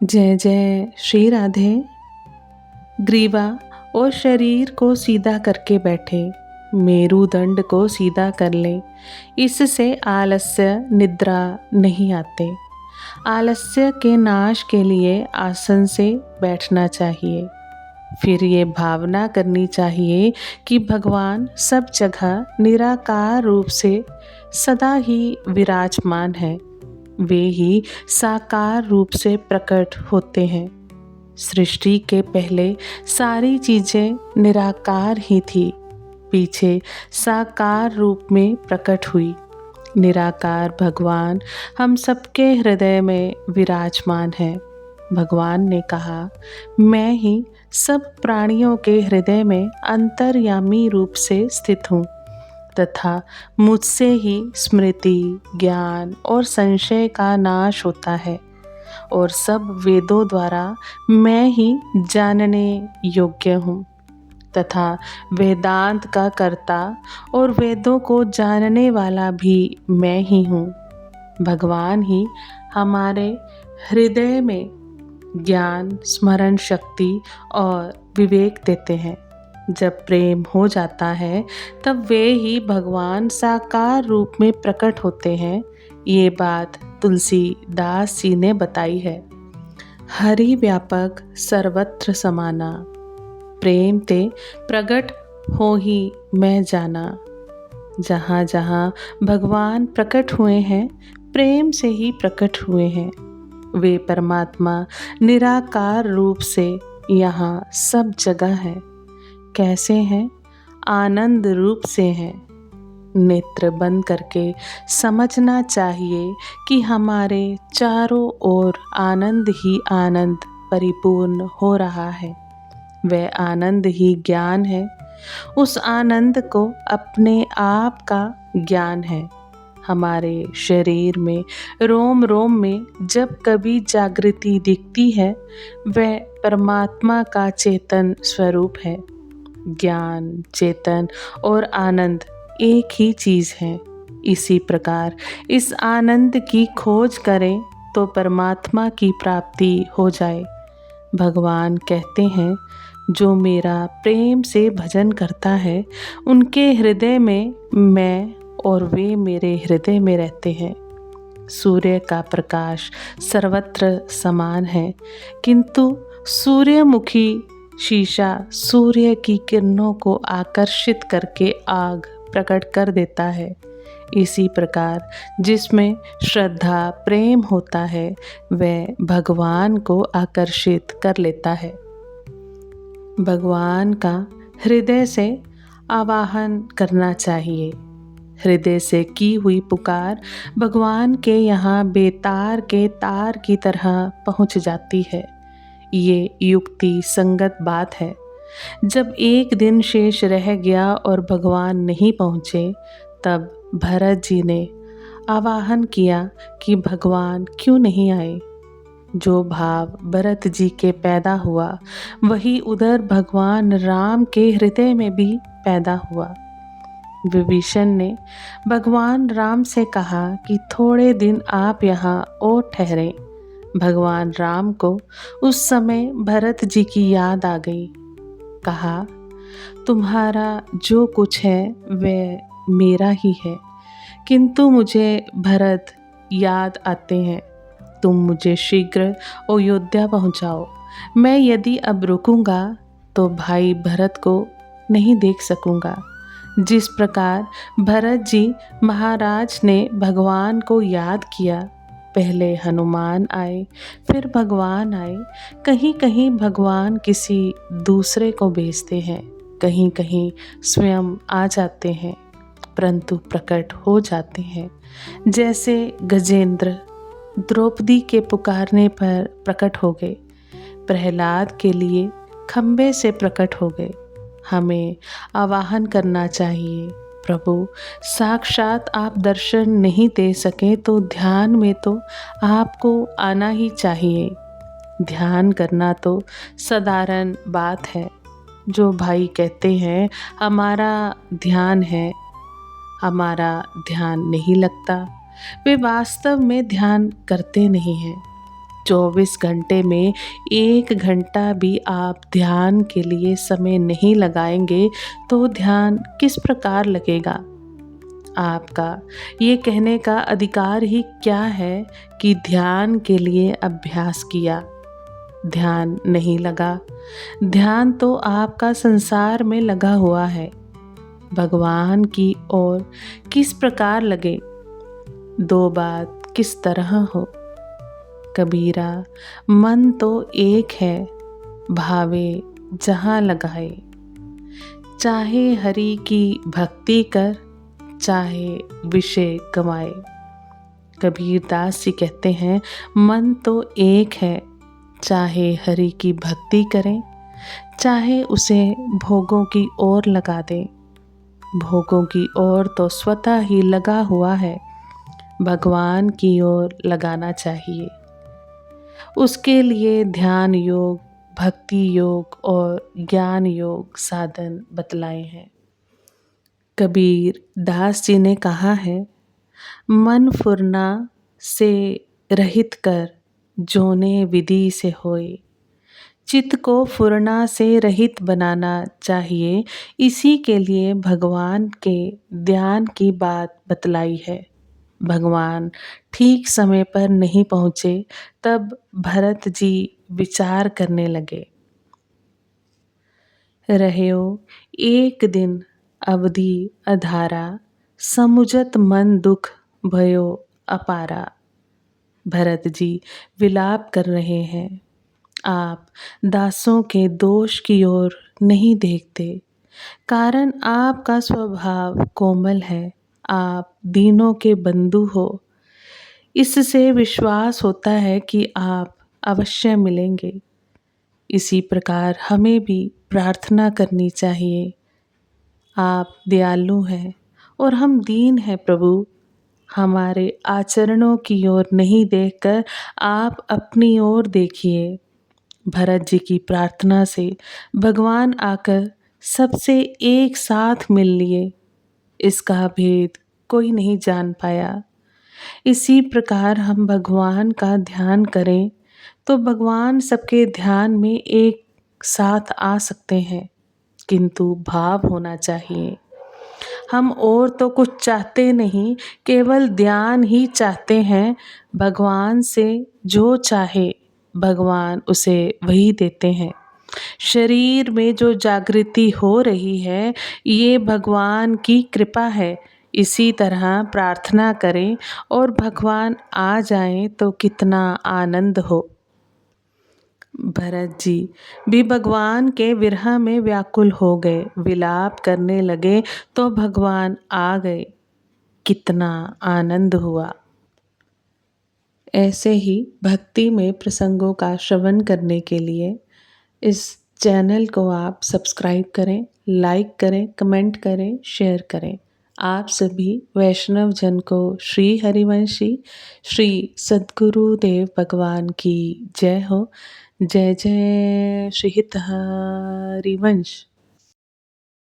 जय जय श्री राधे। ग्रीवा और शरीर को सीधा करके बैठे, मेरुदंड को सीधा कर लें। इससे आलस्य निद्रा नहीं आते। आलस्य के नाश के लिए आसन से बैठना चाहिए। फिर ये भावना करनी चाहिए कि भगवान सब जगह निराकार रूप से सदा ही विराजमान है। वे ही साकार रूप से प्रकट होते हैं। सृष्टि के पहले सारी चीजें निराकार ही थी, पीछे साकार रूप में प्रकट हुई। निराकार भगवान हम सबके हृदय में विराजमान है। भगवान ने कहा, मैं ही सब प्राणियों के हृदय में अंतर्यामी रूप से स्थित हूँ तथा मुझसे ही स्मृति, ज्ञान और संशय का नाश होता है और सब वेदों द्वारा मैं ही जानने योग्य हूँ तथा वेदांत का कर्ता और वेदों को जानने वाला भी मैं ही हूँ। भगवान ही हमारे हृदय में ज्ञान, स्मरण शक्ति और विवेक देते हैं। जब प्रेम हो जाता है तब वे ही भगवान साकार रूप में प्रकट होते हैं। ये बात तुलसीदास जी ने बताई है। हरि व्यापक सर्वत्र समाना, प्रेम ते प्रगट हो ही मैं जाना। जहाँ जहाँ भगवान प्रकट हुए हैं, प्रेम से ही प्रकट हुए हैं। वे परमात्मा निराकार रूप से यहाँ सब जगह है। कैसे हैं? आनंद रूप से हैं। नेत्र बंद करके समझना चाहिए कि हमारे चारों ओर आनंद ही आनंद परिपूर्ण हो रहा है। वह आनंद ही ज्ञान है। उस आनंद को अपने आप का ज्ञान है। हमारे शरीर में रोम रोम में जब कभी जागृति दिखती है, वह परमात्मा का चेतन स्वरूप है। ज्ञान, चेतन और आनंद एक ही चीज़ है। इसी प्रकार इस आनंद की खोज करें तो परमात्मा की प्राप्ति हो जाए। भगवान कहते हैं, जो मेरा प्रेम से भजन करता है, उनके हृदय में मैं और वे मेरे हृदय में रहते हैं। सूर्य का प्रकाश सर्वत्र समान है, किंतु सूर्यमुखी शीशा सूर्य की किरणों को आकर्षित करके आग प्रकट कर देता है। इसी प्रकार जिसमें श्रद्धा, प्रेम होता है, वह भगवान को आकर्षित कर लेता है। भगवान का हृदय से आवाहन करना चाहिए। हृदय से की हुई पुकार भगवान के यहाँ बेतार के तार की तरह पहुँच जाती है। ये युक्ति संगत बात है। जब एक दिन शेष रह गया और भगवान नहीं पहुँचे, तब भरत जी ने आवाहन किया कि भगवान क्यों नहीं आए। जो भाव भरत जी के पैदा हुआ, वही उधर भगवान राम के हृदय में भी पैदा हुआ। विभीषण ने भगवान राम से कहा कि थोड़े दिन आप यहाँ और ठहरें। भगवान राम को उस समय भरत जी की याद आ गई। कहा, तुम्हारा जो कुछ है वह मेरा ही है, किंतु मुझे भरत याद आते हैं। तुम मुझे शीघ्र अयोध्या पहुंचाओ। मैं यदि अब रुकूंगा तो भाई भरत को नहीं देख सकूंगा। जिस प्रकार भरत जी महाराज ने भगवान को याद किया, पहले हनुमान आए, फिर भगवान आए। कहीं कहीं भगवान किसी दूसरे को भेजते हैं, कहीं कहीं स्वयं आ जाते हैं, परंतु प्रकट हो जाते हैं। जैसे गजेंद्र द्रौपदी के पुकारने पर प्रकट हो गए, प्रहलाद के लिए खंबे से प्रकट हो गए। हमें आवाहन करना चाहिए, प्रभु साक्षात आप दर्शन नहीं दे सके तो ध्यान में तो आपको आना ही चाहिए। ध्यान करना तो साधारण बात है। जो भाई कहते हैं हमारा ध्यान है, हमारा ध्यान नहीं लगता, वे वास्तव में ध्यान करते नहीं हैं। 24 घंटे में 1 घंटा भी आप ध्यान के लिए समय नहीं लगाएंगे तो ध्यान किस प्रकार लगेगा? आपका ये कहने का अधिकार ही क्या है कि ध्यान के लिए अभ्यास किया, ध्यान नहीं लगा। ध्यान तो आपका संसार में लगा हुआ है। भगवान की ओर किस प्रकार लगे, दो बात किस तरह हो। कबीरा, मन तो एक है, भावे जहाँ लगाए। चाहे हरि की भक्ति कर, चाहे विषय कमाए। कबीर दास जी कहते हैं, मन तो एक है, चाहे हरि की भक्ति करें, चाहे उसे भोगों की ओर लगा दें। भोगों की ओर तो स्वतः ही लगा हुआ है, भगवान की ओर लगाना चाहिए। उसके लिए ध्यान योग, भक्ति योग और ज्ञान योग साधन बतलाए हैं। कबीर दास जी ने कहा है, मन फुरना से रहित कर, जोने विधि से होए। चित्त को फुरना से रहित बनाना चाहिए, इसी के लिए भगवान के ध्यान की बात बतलाई है। भगवान ठीक समय पर नहीं पहुँचे, तब भरत जी विचार करने लगे। रह्यो एक दिन अवधि अधारा, समुझत मन दुख भयो अपारा। भरत जी विलाप कर रहे हैं। आप दासों के दोष की ओर नहीं देखते, कारण आपका स्वभाव कोमल है। आप दीनों के बंधु हो, इससे विश्वास होता है कि आप अवश्य मिलेंगे। इसी प्रकार हमें भी प्रार्थना करनी चाहिए। आप दयालु हैं और हम दीन हैं प्रभु। हमारे आचरणों की ओर नहीं देखकर आप अपनी ओर देखिए। भरत जी की प्रार्थना से भगवान आकर सबसे एक साथ मिल लिए। इसका भेद कोई नहीं जान पाया। इसी प्रकार हम भगवान का ध्यान करें तो भगवान सबके ध्यान में एक साथ आ सकते हैं, किंतु भाव होना चाहिए। हम और तो कुछ चाहते नहीं, केवल ध्यान ही चाहते हैं। भगवान से जो चाहे भगवान उसे वही देते हैं। शरीर में जो जागृति हो रही है, ये भगवान की कृपा है। इसी तरह प्रार्थना करें और भगवान आ जाएं तो कितना आनंद हो। भरत जी भी भगवान के विरह में व्याकुल हो गए, विलाप करने लगे तो भगवान आ गए। कितना आनंद हुआ। ऐसे ही भक्ति में प्रसंगों का श्रवण करने के लिए इस चैनल को आप सब्सक्राइब करें, लाइक करें, कमेंट करें, शेयर करें। आप सभी वैष्णव जन को श्री हरिवंशी श्री सद्गुरुदेव भगवान की जय हो। जय जय श्री हित हरिवंश।